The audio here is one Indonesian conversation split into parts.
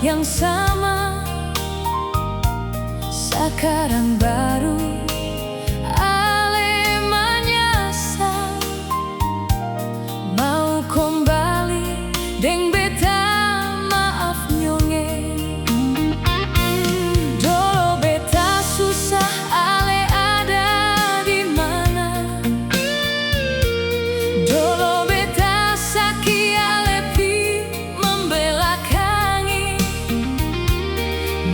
yang sama. Sekarang baru ale menyesal, mau kembali deng beta maaf nyonge. Dolo beta susah, ale ada di mana? Dolo beta sakit, ale pi membelakangi,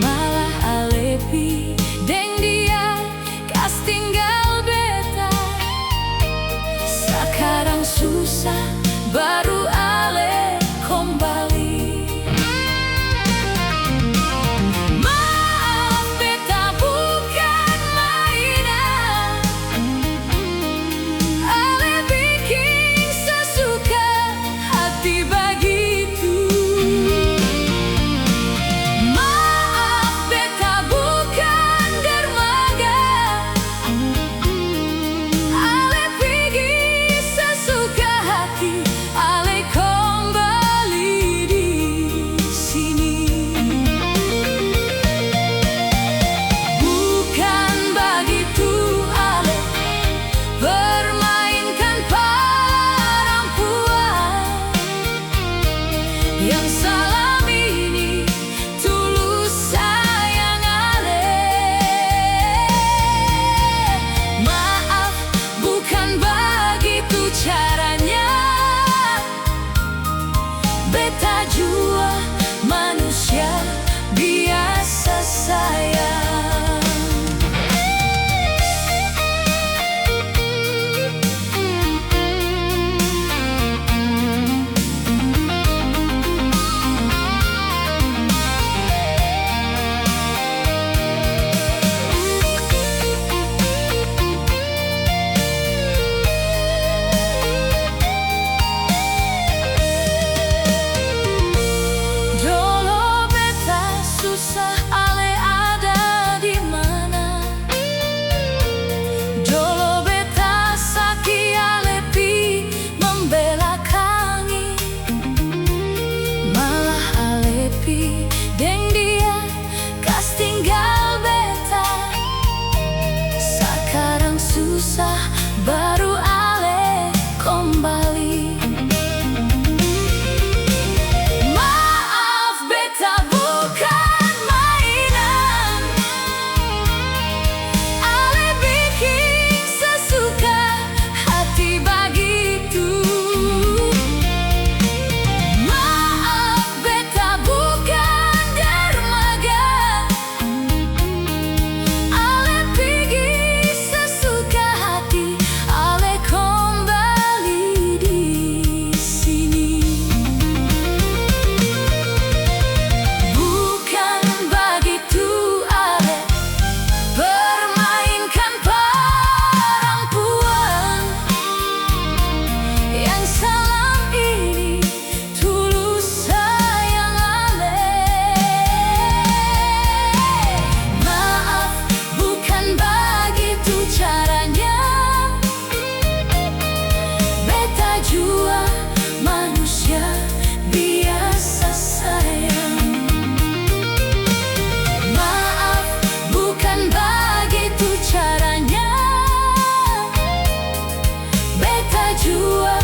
malah ale pi deng dia kas tinggal beta. Sekarang susah, baru ale kembali. Maaf beta bukan mainan, ale bikin sesuka hati begitu. Maaf beta bukan dermaga, ale pergi sesuka hati, ale kembali di sini. Bukan begitu ale permainkan perempuan yang salam ini tulus sayang ale. Maaf bukan begitu caranya, beta jua manusia biasa sayang. Dolo beta susah, ale ada di mana? Dolo beta sakit, ale pi membelakangi, malah ale pi deng dia kas tinggal beta. Sekarang susah, baru ale kembali. Maaf beta bukan mainan, ale bikin sesuka hati begitu. Maaf beta bukan dermaga, ale pergi sesuka hati, ale kembali di sini. Bukan begitu ale permainkan perempuan yang salam ini tulus sayang ale. Maaf bukan begitu caranya, beta jua manusia biasa sayang. Maaf bukan begitu caranya, beta jua